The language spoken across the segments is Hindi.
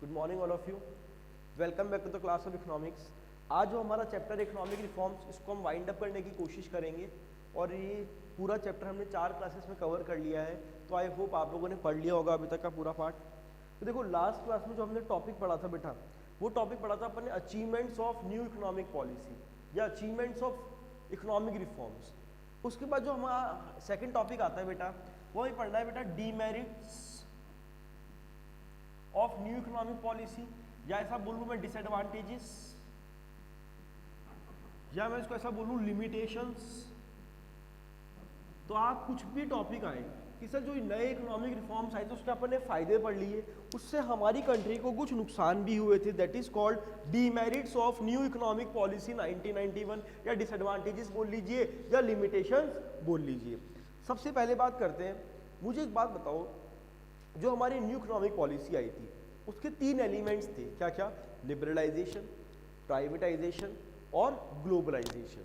Good morning all of you, welcome back to the class of economics. आज जो हमारा चैप्टर इकोनॉमिक रिफॉर्म्स, इसको हम वाइंड अप करने की कोशिश करेंगे और ये पूरा चैप्टर हमने 4 क्लासेस में कवर कर लिया है। तो आई होप आप लोगों ने पढ़ लिया होगा अभी तक का पूरा पार्ट। तो देखो, लास्ट क्लास में जो हमने टॉपिक पढ़ा था बेटा, वो टॉपिक पढ़ा था अपन ने achievements of new economic policy या अचीवमेंट्स ऑफ इकोनॉमिक रिफॉर्म्स। उसके बाद जो हमारा सेकेंड टॉपिक आता है बेटा, वो ही पढ़ना है बेटा demerits of new economic policy, या ऐसा बोलूं मैं डिसएडवांटेजेस, या मैं इसको ऐसा बोलूं लिमिटेशंस। तो आप कुछ भी टॉपिक आए कि सर जो नए इकोनॉमिक रिफॉर्म्स आए थे उसके अपन ने फायदे पढ़ लिए, उससे हमारी कंट्री को कुछ नुकसान भी हुए थे, that is called demerits of new economic policy 1991, या डिसएडवांटेजेस बोल लीजिए या लिमिटेशंस बोल लीजिए। सबसे पहले बात करते हैं, मुझे एक बात बताओ, जो हमारी न्यू इकोनॉमिक पॉलिसी आई थी उसके 3 एलिमेंट्स थे, क्या क्या? लिबरलाइजेशन, प्राइवेटाइजेशन और ग्लोबलाइजेशन।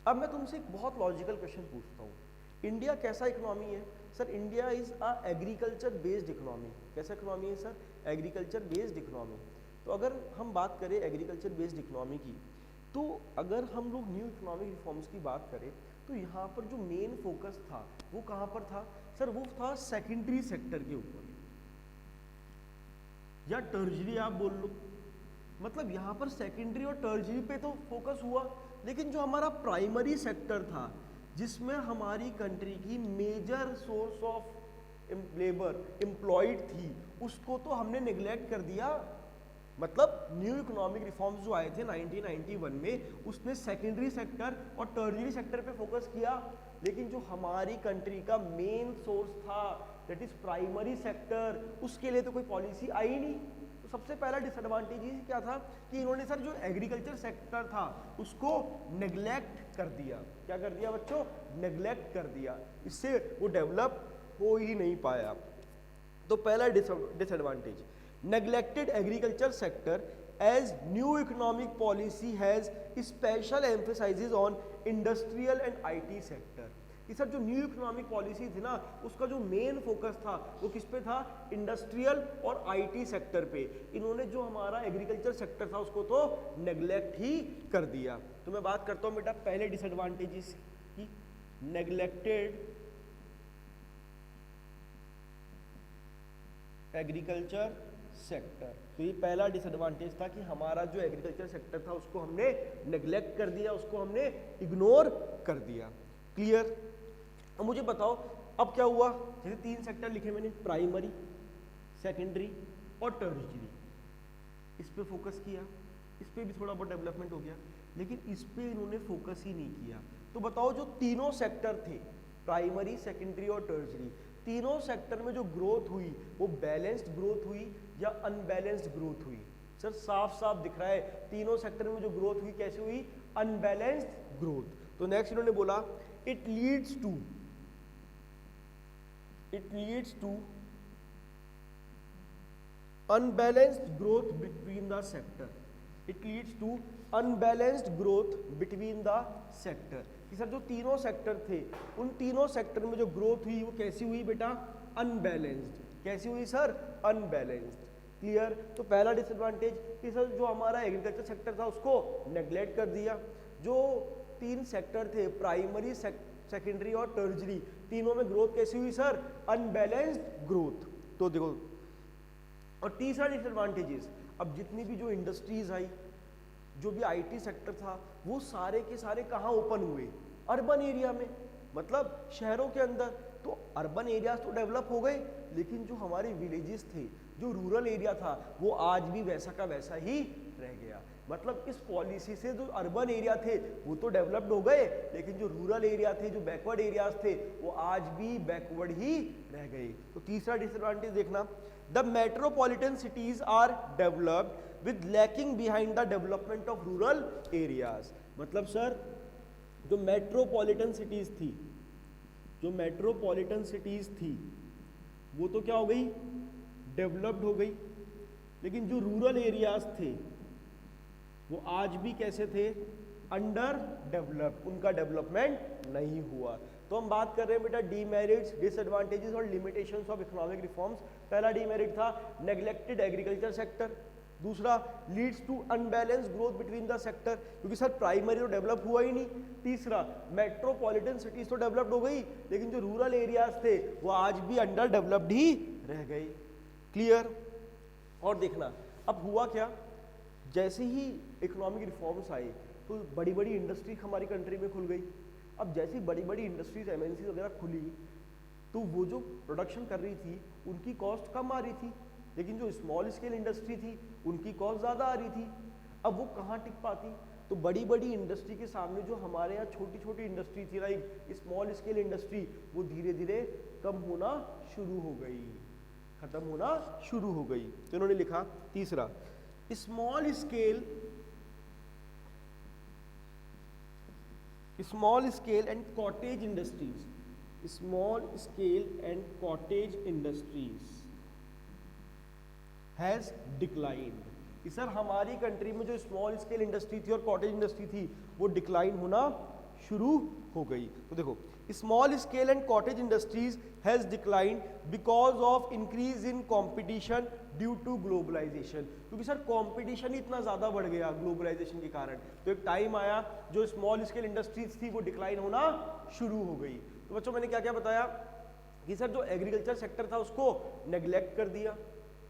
अब मैं तुमसे एक बहुत लॉजिकल क्वेश्चन पूछता हूँ, इंडिया कैसा इकोनॉमी है? Sir India is a agriculture based economy. कैसा इकोनॉमी है सर? Agriculture based economy. तो अगर हम बात करें एग्रीकल्चर बेस्ड इकोनॉमी की, तो अगर हम लोग न्यू इकोनॉमिक रिफॉर्म्स की बात करें तो यहाँ पर जो मेन फोकस था वो कहाँ पर था? सर वो था सेकेंडरी सेक्टर के ऊपर, या टर्जरी आप बोल लो। मतलब यहाँ पर सेकेंडरी और टर्जरी पे तो फोकस हुआ, लेकिन जो हमारा प्राइमरी सेक्टर था जिसमें हमारी कंट्री की major source of labour employed थी, उसको तो हमने निगलेक्ट कर दिया। मतलब न्यू इकोनॉमिक रिफॉर्म्स जो आए थे 1991 में, उसने सेकेंडरी सेक्टर और टर्जरी सेक्टर पे फोकस किया, लेकिन जो हमारी कंट्री का मेन सोर्स था दैट इज प्राइमरी सेक्टर, उसके लिए तो कोई पॉलिसी आई नहीं। तो सबसे पहला डिसएडवांटेज ही क्या था कि इन्होंने सर जो एग्रीकल्चर सेक्टर था उसको नेग्लेक्ट कर दिया। क्या कर दिया बच्चों? नेग्लेक्ट कर दिया, इससे वो डेवलप हो ही नहीं पाया। तो पहला disadvantage, neglected agriculture sector as new economic policy has special emphasis on industrial and IT sector। कि सर जो न्यू इकोनॉमिक पॉलिसी थी ना, उसका जो मेन फोकस था वो किस पे था? इंडस्ट्रियल और आईटी सेक्टर पे। इन्होंने जो हमारा एग्रीकल्चर सेक्टर था उसको तो नेग्लेक्ट ही कर दिया। तो मैं बात करता हूँ बेटा पहले डिसएडवांटेजेस की। नेग्लेक्टेड एग्रीकल्चर सेक्टर, तो ये पहला डिसएडवांटेज था कि हमारा जो एग्रीकल्चर सेक्टर था उसको हमने नेग्लेक्ट कर दिया, उसको हमने इग्नोर कर दिया। क्लियर? अब मुझे बताओ अब क्या हुआ? जैसे 3 सेक्टर लिखे मैंने, प्राइमरी, सेकेंडरी और टर्शियरी, इस पे फोकस किया, इस पे भी थोड़ा बहुत डेवलपमेंट हो गया, लेकिन इस पे इन्होंने फोकस ही नहीं किया। तो बताओ जो तीनों सेक्टर थे, प्राइमरी, सेकेंडरी और टर्शियरी, तीनों सेक्टर में जो ग्रोथ हुई वो बैलेंस्ड ग्रोथ हुई या अनबैलेंस्ड ग्रोथ हुई? सर साफ साफ दिख रहा है तीनों सेक्टर में जो ग्रोथ हुई कैसे हुई? Unbalanced growth. तो नेक्स्ट इन्होंने बोला it leads to unbalanced growth between the sector. It leads to unbalanced growth between the sector. कि सर जो तीनों सेक्टर थे उन तीनों सेक्टर में जो ग्रोथ हुई वो कैसी हुई बेटा? अनबैलेंस्ड। कैसी हुई सर? अनबैलेंस्ड। क्लियर? तो पहला डिसएडवांटेज कि सर जो हमारा एग्रीकल्चर सेक्टर था उसको नेग्लेक्ट कर दिया। जो 3 सेक्टर थे, प्राइमरी, सेकेंडरी और टर्जरी, तीनों में ग्रोथ कैसी हुई सर? Unbalanced growth. तो देखो, और तीसरा डिसएडवांटेजेस, अब जितनी भी जो इंडस्ट्रीज आई, जो भी आईटी सेक्टर था, वो सारे के सारे कहाँ ओपन हुए? अर्बन एरिया में, मतलब शहरों के अंदर। तो अर्बन एरियाज तो डेवलप हो गए, लेकिन जो हमारे विलेजेस थे, जो रूरल एरिया था, वो आज भी वैसा का वैसा ही रह गया। मतलब इस पॉलिसी से जो अर्बन एरिया थे वो तो डेवलप्ड हो गए, लेकिन जो रूरल एरिया थे, जो बैकवर्ड एरियाज थे, वो आज भी बैकवर्ड ही रह गए। तो तीसरा डिसएडवांटेज देखना, the metropolitan cities are developed with lacking behind the development of rural areas। मतलब सर जो मेट्रोपॉलिटन सिटीज थी वो तो क्या हो गई? डेवलप्ड हो गई, लेकिन जो रूरल एरियाज थे वो आज भी कैसे थे? अंडर डेवलप्ड, उनका डेवलपमेंट नहीं हुआ। तो हम बात कर रहे हैं बेटा डीमेरिट्स, डिसएडवांटेजेस और लिमिटेशंस ऑफ इकोनॉमिक रिफॉर्म्स। पहला डीमेरिट था नेग्लेक्टेड एग्रीकल्चर सेक्टर, दूसरा leads to unbalance growth between the sector, क्योंकि सर प्राइमरी तो डेवलप हुआ ही नहीं। तीसरा मेट्रोपॉलिटन सिटीज तो डेवलप्ड हो गई, लेकिन जो रूरल एरियाज थे वो आज भी अंडर डेवलप्ड ही रह गए। क्लियर? और देखना अब हुआ क्या, जैसे ही इकोनॉमिक रिफॉर्म्स आए तो बड़ी बड़ी इंडस्ट्री हमारी कंट्री में खुल गई। अब जैसी बड़ी बड़ी इंडस्ट्रीज एमएनसी वगैरह खुली तो वो जो प्रोडक्शन कर रही थी उनकी कॉस्ट कम आ रही थी, लेकिन जो स्मॉल स्केल इंडस्ट्री थी उनकी कॉस्ट ज़्यादा आ रही थी। अब वो कहाँ टिक पाती? तो बड़ी बड़ी इंडस्ट्री के सामने जो हमारे यहाँ छोटी छोटी इंडस्ट्री थी, लाइक स्मॉल स्केल इंडस्ट्री, वो धीरे धीरे कम होना शुरू हो गई, खत्म होना शुरू हो गई। तो इन्होंने लिखा तीसरा small scale and cottage industries, small scale and cottage industries has declined. कि सर हमारी कंट्री में जो स्मॉल स्केल इंडस्ट्री थी और कॉटेज इंडस्ट्री थी वो डिक्लाइन होना शुरू हो गई। तो देखो small scale and cottage industries has declined because of increase in competition due to globalisation, क्योंकि सर कंपटीशन ही इतना ज़्यादा बढ़ गया ग्लोबलाइजेशन के कारण। तो एक टाइम आया जो स्मॉल स्केल इंडस्ट्रीज थी वो डिक्लाइन होना शुरू हो गई। तो बच्चों मैंने क्या क्या बताया कि सर जो एग्रीकल्चर सेक्टर था उसको नेग्लेक्ट कर दिया,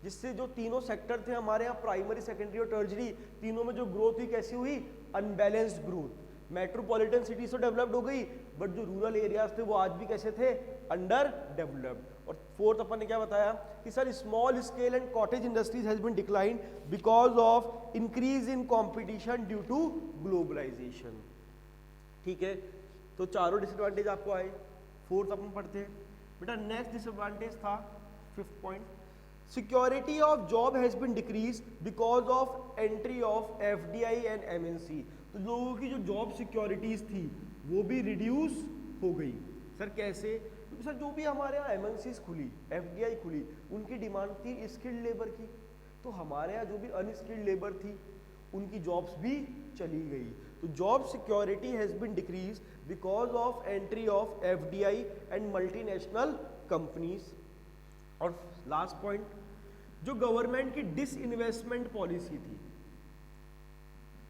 जिससे जो तीनों सेक्टर थे हमारे यहाँ प्राइमरी, सेकेंडरी और टर्जरी, तीनों में जो ग्रोथ हुई कैसी हुई? Unbalanced growth. मेट्रोपॉलिटन सिटीज तो डेवलप्ड हो गई, बट जो रूरल एरियाज थे वो आज भी कैसे थे? Under developed. और फोर्थ अपन ने क्या बताया कि sir small scale and cottage industries has been declined because of increase in competition due to globalisation. ठीक है, तो चारों डिसएडवांटेज आपको आए। फोर्थ अपन पढ़ते हैं बेटा। नेक्स्ट डिसएडवांटेज था fifth point, security of job has been decrease because of entry of FDI and MNC. तो लोगों की जो जॉब सिक्योरिटीज थी वो भी रिड्यूस हो गई। सर कैसे? क्योंकि सर जो भी हमारे यहाँ एमएनसीज खुली, एफडीआई खुली, उनकी डिमांड थी स्किल्ड लेबर की, तो हमारे यहाँ जो भी अनस्किल्ड लेबर थी उनकी जॉब्स भी चली गई। तो job security has been decrease because of entry of FDI and multinational companies. और लास्ट पॉइंट, जो गवर्नमेंट की डिसइन्वेस्टमेंट पॉलिसी थी।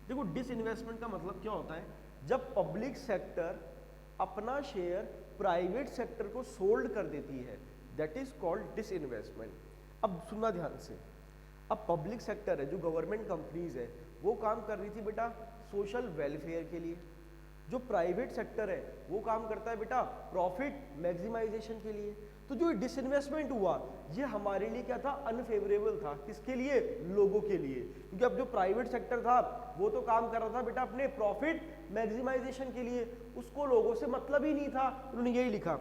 देखो डिसइन्वेस्टमेंट का मतलब क्या होता है? जब पब्लिक सेक्टर अपना शेयर प्राइवेट सेक्टर को सोल्ड कर देती है, दैट इज कॉल्ड डिसइन्वेस्टमेंट। अब सुनना ध्यान से, अब पब्लिक सेक्टर है, जो गवर्नमेंट कंपनीज है, वो काम कर रही थी बेटा सोशल वेलफेयर के लिए। जो प्राइवेट सेक्टर है वो काम करता है बेटा प्रॉफिट मैक्सिमाइजेशन के लिए। तो जो डिसइन्वेस्टमेंट हुआ ये हमारे लिए क्या था? अनफेवरेबल था। किसके लिए? लोगों के लिए। क्योंकि अब जो प्राइवेट सेक्टर था वो तो काम कर रहा था बेटा अपने प्रॉफिट मैक्सिमाइजेशन के लिए, उसको लोगों से मतलब ही नहीं था। उन्होंने यही लिखा,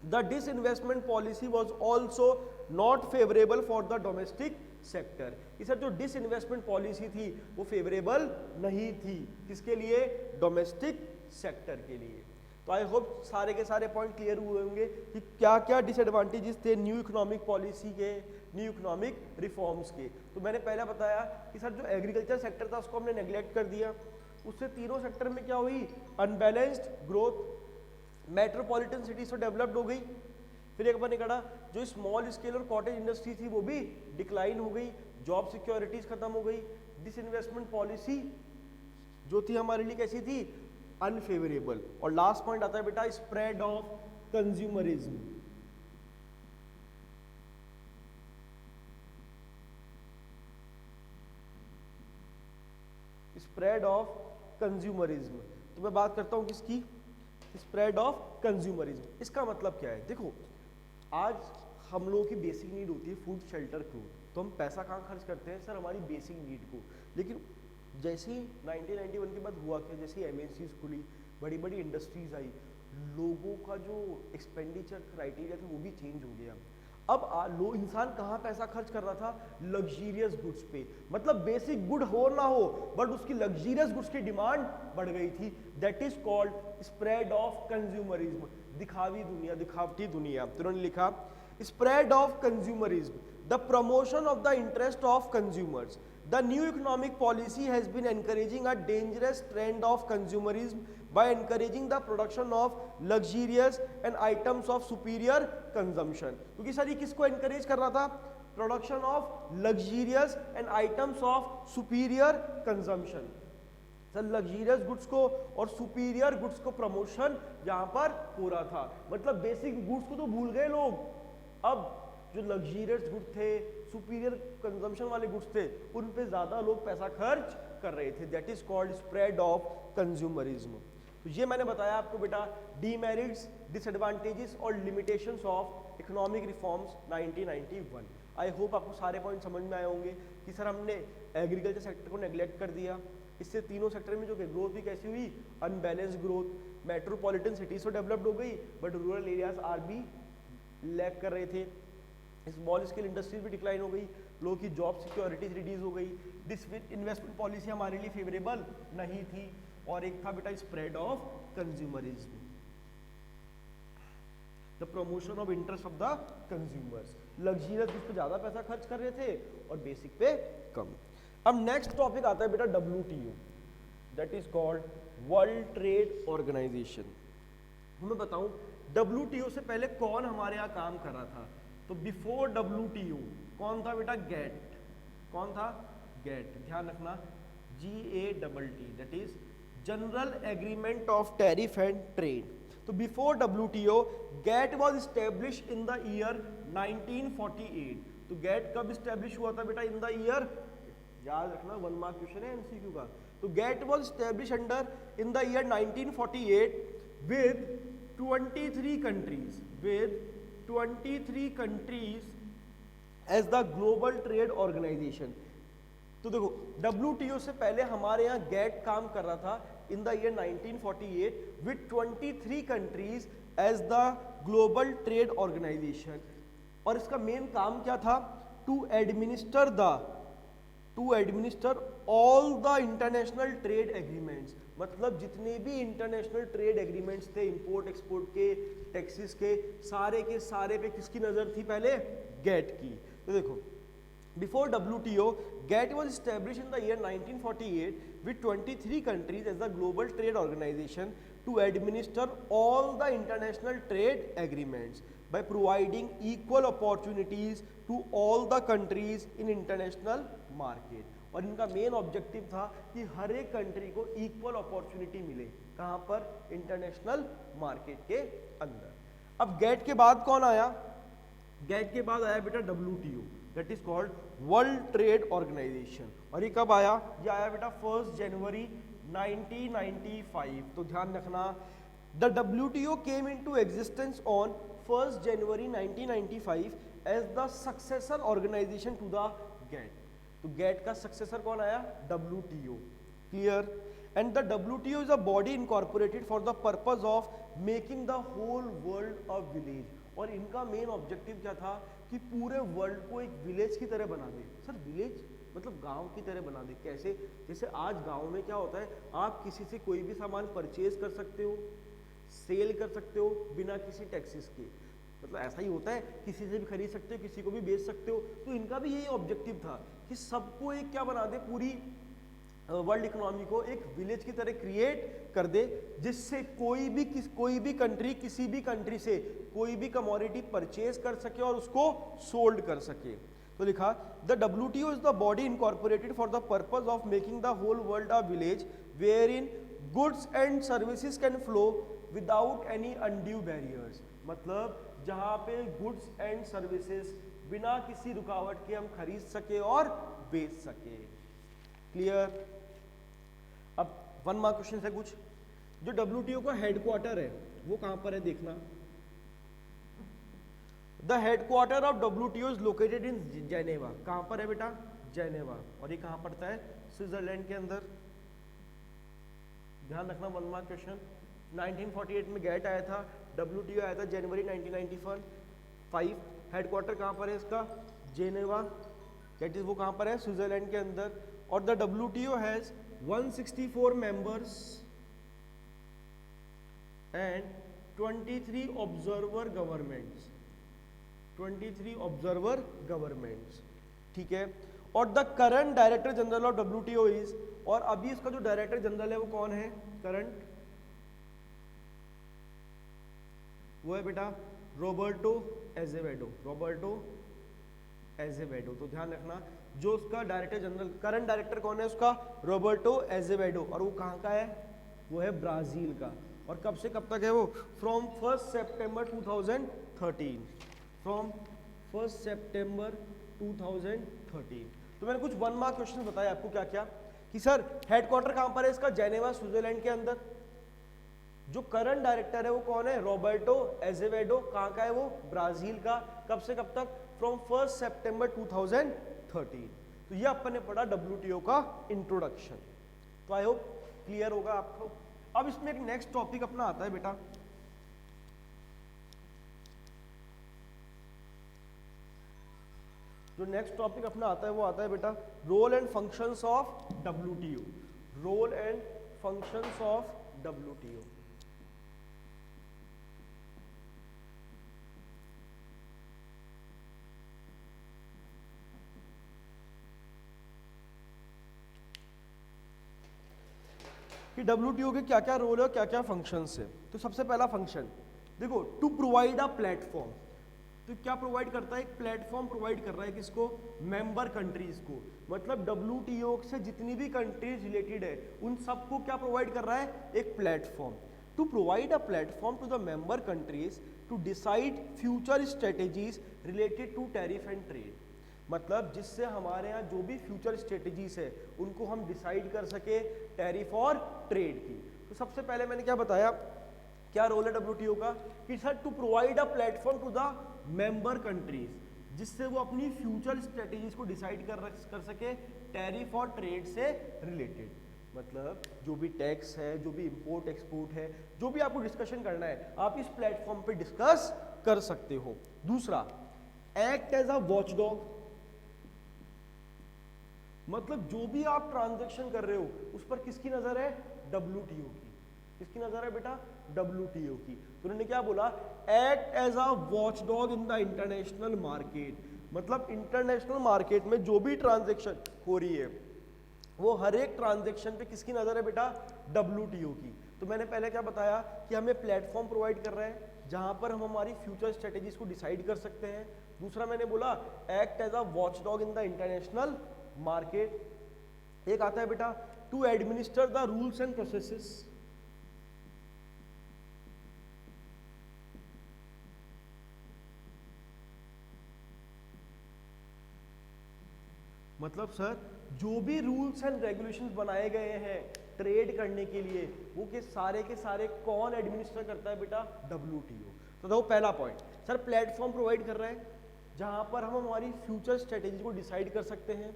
the disinvestment policy was also not favourable for the domestic sector. कि सर जो डिसइन्वेस्टमेंट पॉलिसी थी वो फेवरेबल नहीं थी, किसके लिए? डोमेस्टिक सेक्टर के लिए। तो आई होप सारे के सारे पॉइंट क्लियर हुए होंगे कि क्या क्या डिसएडवांटेजेस थे न्यू इकोनॉमिक पॉलिसी के, न्यू इकोनॉमिक रिफॉर्म्स के। तो मैंने पहले बताया कि सर जो एग्रीकल्चर सेक्टर था उसको हमने नेग्लेक्ट कर दिया, उससे तीनों सेक्टर में क्या हुई? Unbalanced growth. मेट्रोपॉलिटन सिटीज तो डेवलप्ड हो गई। फिर एक बार निकला जो स्मॉल स्केल और कॉटेज इंडस्ट्री थी वो भी डिक्लाइन हो गई, जॉब सिक्योरिटीज खत्म हो गई। डिसइन्वेस्टमेंट पॉलिसी जो थी हमारे लिए कैसी थी? अनफेवरेबल। और लास्ट पॉइंट आता है बेटा spread of consumerism. Spread of consumerism. तो मैं बात करता हूं किसकी? Spread of consumerism. इसका मतलब क्या है? देखो आज हम लोगों की बेसिक नीड होती है फूड, शेल्टर, क्लोथ, तो हम पैसा कहाँ खर्च करते हैं? सर हमारी बेसिक नीड को। लेकिन जैसे ही 1991 के बाद हुआ क्या, जैसे एमएनसीज खुली, बड़ी बड़ी इंडस्ट्रीज आई, लोगों का जो एक्सपेंडिचर क्राइटेरिया था वो भी चेंज हो गया। अब इंसान कहाँ पैसा खर्च कर रहा था? लग्जीरियस गुड्स पे। मतलब बेसिक गुड हो ना हो बट उसकी लग्जीरियस गुड्स की डिमांड बढ़ गई थी। That is called spread of consumerism. दिखावी दुनिया, दिखावटी दुनिया। तो उन्होंने लिखा spread of consumerism, the promotion of the interest of consumers. The new economic policy has been encouraging a dangerous trend of consumerism by encouraging the production of luxurious and items of superior consumption. क्योंकि सर ये किसको एनकरेज कर रहा था? Production of luxurious and items of superior consumption. Sir luxurious goods को और सुपीरियर गुड्स को प्रमोशन यहाँ पर हो रहा था। मतलब बेसिक गुड्स को तो भूल गए लोग, अब जो लग्जरियस गुड थे, सुपीरियर कंजम्पशन वाले गुड्स थे, उन पे ज्यादा लोग पैसा खर्च कर रहे थे। That is called spread of consumerism. तो ये मैंने बताया आपको बेटा डीमेरिट्स, डिसएडवांटेजेस और limitations of economic reforms 1991। I hope आपको सारे पॉइंट समझ में आए होंगे कि सर हमने एग्रीकल्चर सेक्टर को नेग्लेक्ट कर दिया, इससे तीनों सेक्टर में जो ग्रोथ भी कैसी हुई, अनबैलेंस ग्रोथ। मेट्रोपॉलिटन सिटीज तो डेवलप्ड हो गई but rural areas are be lag कर रहे थे। स्मॉल स्केल इंडस्ट्रीज भी डिक्लाइन हो गई, लोगों की जॉब सिक्योरिटीज रिड्यूस हो गई। दिस इन्वेस्टमेंट पॉलिसी हमारे लिए फेवरेबल नहीं थी। और एक था बेटा spread of consumerism, the promotion of interest of the consumers. Luxurious goods पे ज्यादा पैसा खर्च कर रहे थे और बेसिक पे कम। अब नेक्स्ट टॉपिक आता है बेटा WTO, that is called World Trade Organisation. मैं बताऊं WTO से पहले कौन हमारे यहाँ काम कर रहा था? तो बिफोर WTO कौन था बेटा? गेट। कौन था? गेट। ध्यान रखना, GATT, that is general agreement of tariff and trade. तो before WTO GATT was establish in the year 1948। तो गेट कब स्टेब्लिश हुआ था बेटा? इन द ईयर, याद रखना 1 मार्क क्वेश्चन है MCQ का। तो GATT was establish under in the year 1948 with 23 countries as the global trade organization। तो देखो WTO से पहले हमारे यहाँ गेट काम कर रहा था इन the year 1948 with 23 countries as the global trade organization। और इसका मेन काम क्या था? To administer all the international trade agreements. मतलब जितने भी इंटरनेशनल ट्रेड एग्रीमेंट्स थे, इंपोर्ट एक्सपोर्ट के, टैक्सेस के सारे पे किसकी नजर थी? पहले गेट की। तो देखो before WTO GATT was established in the year 1948 with 23 countries as the global trade organization to administer all the international trade agreements by providing equal opportunities to all the countries in international market। और इनका मेन ऑब्जेक्टिव था कि हर एक कंट्री को इक्वल अपॉर्चुनिटी मिले। कहां पर? इंटरनेशनल मार्केट के अंदर। अब गेट के बाद कौन आया? गेट के बाद आया बेटा WTO, that is called World Trade Organisation. और ये कब आया? ये आया बेटा 1 जनवरी 1995। तो ध्यान रखना, the WTO came into existence on 1 January 1995 as the successor organisation to the GATT. तो गेट का सक्सेसर कौन आया? WTO। Clear? And the WTO is a body incorporated for the purpose of making the whole world a village. और इनका मेन ऑब्जेक्टिव क्या था? कि पूरे वर्ल्ड को एक विलेज की तरह बना दे। सर विलेज मतलब गांव की तरह बना दे। कैसे? जैसे आज गांव में क्या होता है, आप किसी से कोई भी सामान परचेज कर सकते हो, सेल कर सकते हो बिना किसी टैक्सेस के। मतलब ऐसा ही होता है, किसी से भी खरीद सकते हो, किसी को भी बेच सकते हो। तो इनका भी यही ऑब्जेक्टिव था कि सबको एक क्या बना दे, पूरी वर्ल्ड इकोनॉमी को एक विलेज की तरह क्रिएट कर दे, जिससे कोई भी कंट्री किसी भी कंट्री से कोई भी कमोडिटी परचेज कर सके और उसको सोल्ड कर सके। तो लिखा the WTO is the body incorporated for the purpose of making the whole world a village where in goods and services can flow without any undue barriers. मतलब जहां पे गुड्स एंड सर्विसेज बिना किसी रुकावट के हम खरीद सके और बेच सके। क्लियर? अब 1 मार्क क्वेश्चन है कुछ। जो WTO का हेडक्वार्टर है वो कहां पर है? देखना, the headquarter of WTO is located in Geneva. कहां पर है बेटा? जेनेवा। और ये कहां पड़ता है? स्विट्जरलैंड के अंदर। ध्यान रखना 1 मार्क क्वेश्चन। 1948 में गेट आया था, WTO आया था जनवरी 1995। हेडक्वार्टर कहां पर है इसका? जेनेवा। दैट इज वो कहां पर है? स्विट्जरलैंड के अंदर। और the WTO has 164 members and 23 observer governments. 23 observer governments. ठीक है। और the current director general of WTO is, और अभी इसका जो डायरेक्टर जनरल है वो कौन है? करंट वो है बेटा रॉबर्टो एजेवेडो, रॉबर्टो एजेवेडो। तो ध्यान रखना, जो उसका डायरेक्टर जनरल, करंट डायरेक्टर कौन है उसका, रॉबर्टो एजेवेडो, और वो कहाँ का है, वो है ब्राजील का। और कब से कब तक है वो, फ्रॉम 1 सितंबर 2013, फ्रॉम 1 सितंबर 2013। तो मैंने कुछ 1 मार्क क्वेश्चन बताए आपको क्या क्या, कि सर हेडक्वार्टर कहाँ पर है इसका, जेनेवा स्विट्जरलैंड के अंदर। जो करंट डायरेक्टर है वो कौन है, रॉबर्टो एजेवेडो, कहाँ का है वो, ब्राजील का। कब से कब तक, फ्रॉम 1 सितंबर 2013। तो ये अपन ने पढ़ा WTO का इंट्रोडक्शन। तो आई होप क्लियर होगा आपको। अब इसमें एक नेक्स्ट टॉपिक अपना आता है बेटा, जो नेक्स्ट टॉपिक अपना आता है वो आता है बेटा role and functions of WTO, role and functions of WTO। कि WTO के क्या क्या रोल है और क्या क्या फंक्शंस है। तो सबसे पहला फंक्शन देखो, टू प्रोवाइड अ प्लेटफॉर्म। तो क्या प्रोवाइड करता है, एक प्लेटफॉर्म प्रोवाइड कर रहा है किसको, मेंबर कंट्रीज को। मतलब WTO से जितनी भी कंट्रीज रिलेटेड है उन सबको क्या प्रोवाइड कर रहा है, एक platform. To provide a platform to the member countries to decide future strategies related to tariff and trade. मतलब जिससे हमारे यहाँ जो भी फ्यूचर स्ट्रेटेजीज है उनको हम डिसाइड कर सके टैरिफ और ट्रेड की। तो सबसे पहले मैंने क्या बताया, क्या रोल है WTO का, कि sir to provide a platform to the member countries, जिससे वो अपनी फ्यूचर स्ट्रेटेजीज को डिसाइड कर सके टैरिफ और ट्रेड से रिलेटेड। मतलब जो भी टैक्स है, जो भी इंपोर्ट एक्सपोर्ट है, जो भी आपको डिस्कशन करना है आप इस प्लेटफॉर्म पे डिस्कस कर सकते हो। दूसरा, एक्ट एज अ वॉचडॉग। मतलब जो भी आप ट्रांजैक्शन कर रहे हो उस पर किसकी नजर है, WTO की। किसकी नजर है बेटा, WTO की। तो उन्होंने क्या बोला, act as a watchdog in the international market. मतलब इंटरनेशनल मार्केट में जो भी ट्रांजैक्शन हो रही है वो हर एक ट्रांजैक्शन पे किसकी नजर है बेटा, WTO की। तो मैंने पहले क्या बताया कि हमें प्लेटफॉर्म प्रोवाइड कर रहे हैं जहां पर हम हमारी फ्यूचर स्ट्रेटेजीज को डिसाइड कर सकते हैं। दूसरा मैंने बोला act as a watchdog in the international market. एक आता है बेटा to administer the rules and processes. मतलब सर जो भी रूल्स एंड रेगुलेशंस बनाए गए हैं ट्रेड करने के लिए वो के सारे कौन एडमिनिस्टर करता है बेटा, WTO। तो देखो पहला पॉइंट, सर प्लेटफॉर्म प्रोवाइड कर रहा है जहां पर हम हमारी फ्यूचर स्ट्रेटेजी को डिसाइड कर सकते हैं।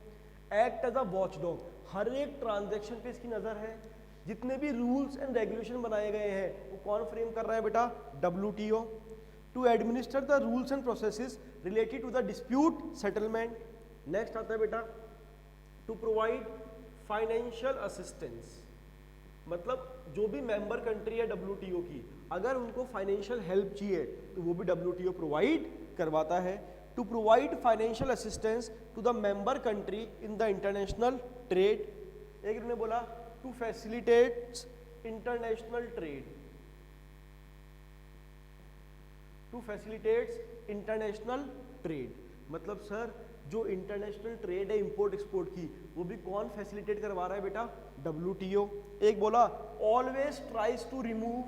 एक्ट एज अ वॉचडॉग, हर एक ट्रांजैक्शन पे इसकी नजर है। जितने भी रूल्स एंड रेगुलेशन बनाए गए हैं वो कौन फ्रेम कर रहा है बेटा, WTO। To administer the rules and processes related to the dispute settlement. Next आता है बेटा टू प्रोवाइड फाइनेंशियल असिस्टेंस। मतलब जो भी मेंबर कंट्री है WTO की, अगर उनको फाइनेंशियल हेल्प चाहिए तो वो भी WTO प्रोवाइड करवाता है। To provide financial assistance to the member country in the international trade. एक इन्होंने बोला to facilitate international trade, to facilitate international trade. मतलब सर जो इंटरनेशनल ट्रेड है इंपोर्ट एक्सपोर्ट की वो भी कौन फैसिलिटेट करवा रहा है बेटा, WTO। एक बोला always tries to remove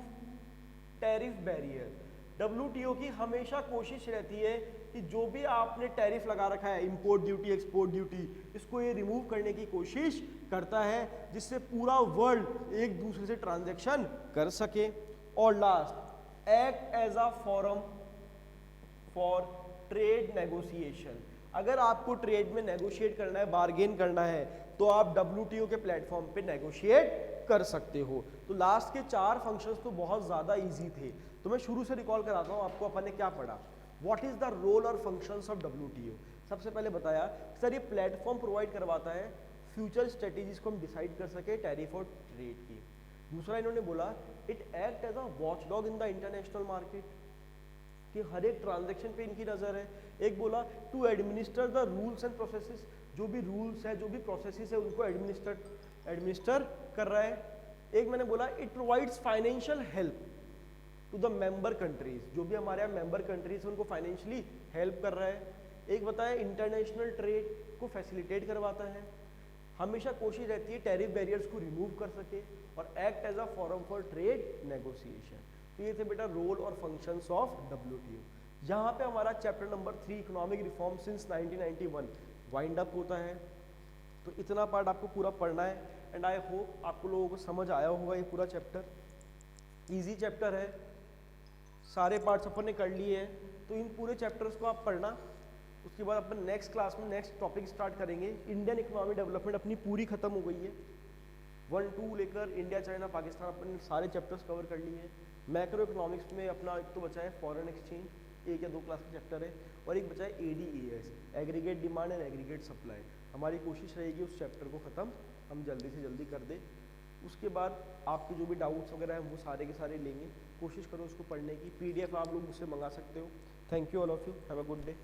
tariff barrier. WTO की हमेशा कोशिश रहती है कि जो भी आपने टैरिफ लगा रखा है, इंपोर्ट ड्यूटी एक्सपोर्ट ड्यूटी, इसको ये रिमूव करने की कोशिश करता है जिससे पूरा वर्ल्ड एक दूसरे से ट्रांजैक्शन कर सके। और last, act as a forum for trade negotiation. अगर आपको ट्रेड में नेगोशिएट करना है, बार्गेन करना है, तो आप WTO के प्लेटफॉर्म पे नेगोशिएट कर सकते हो। तो लास्ट के 4 फंक्शंस तो बहुत ज़्यादा इजी थे। तो मैं शुरू से रिकॉल कराता हूँ आपको, अपन ने क्या पढ़ा। व्हाट इज द रोल और फंक्शंस ऑफ WTO। सबसे पहले बताया सर ये प्लेटफॉर्म प्रोवाइड करवाता है फ्यूचर स्ट्रेटेजीज को हम डिसाइड कर सके टैरिफ और ट्रेड की। दूसरा इन्होंने बोला it act as a watchdog in the international market, कि हर एक ट्रांजैक्शन पे इनकी नजर है। एक बोला to administer the rules and processes, जो भी रूल्स है जो भी प्रोसेसेस है उनको एडमिनिस्टर कर रहा है। एक मैंने बोला it provides financial help, to the member countries, जो भी हमारे यहाँ मेंबर कंट्रीज है उनको फाइनेंशियली हेल्प कर रहा है। एक बताया इंटरनेशनल ट्रेड को फैसिलिटेट करवाता है, हमेशा कोशिश रहती है टैरिफ बैरियर्स को रिमूव कर सके, और act as a forum for trade negotiation. तो ये थे बेटा रोल और फंक्शंस ऑफ WTO। यहाँ पे हमारा chapter number 3 economic reform since 1991 wind up होता है। तो इतना पार्ट आपको पूरा पढ़ना है, एंड आई होप आपको लोगों को समझ आया होगा ये पूरा चैप्टर। इजी चैप्टर है, सारे पार्ट्स अपन ने कर लिए हैं, तो इन पूरे चैप्टर्स को आप पढ़ना। उसके बाद अपन नेक्स्ट क्लास में नेक्स्ट टॉपिक स्टार्ट करेंगे। इंडियन इकोनॉमी डेवलपमेंट अपनी पूरी खत्म हो गई है, 1 2 लेकर इंडिया चाइना पाकिस्तान अपन सारे चैप्टर्स कवर कर लिए हैं। मैक्रो इकोनॉमिक्स में अपना एक तो बचा है फॉरेन एक्सचेंज, 1 या 2 क्लास का चैप्टर है, और एक बचा है ADAS, aggregate demand and aggregate supply. हमारी कोशिश रहेगी उस चैप्टर को ख़त्म हम जल्दी से जल्दी कर दें। उसके बाद आपके जो भी डाउट्स वगैरह हैं वो सारे के सारे लेंगे, कोशिश करो उसको पढ़ने की। PDF आप लोग मुझसे मंगा सकते हो। Thank you all of you, have a good day.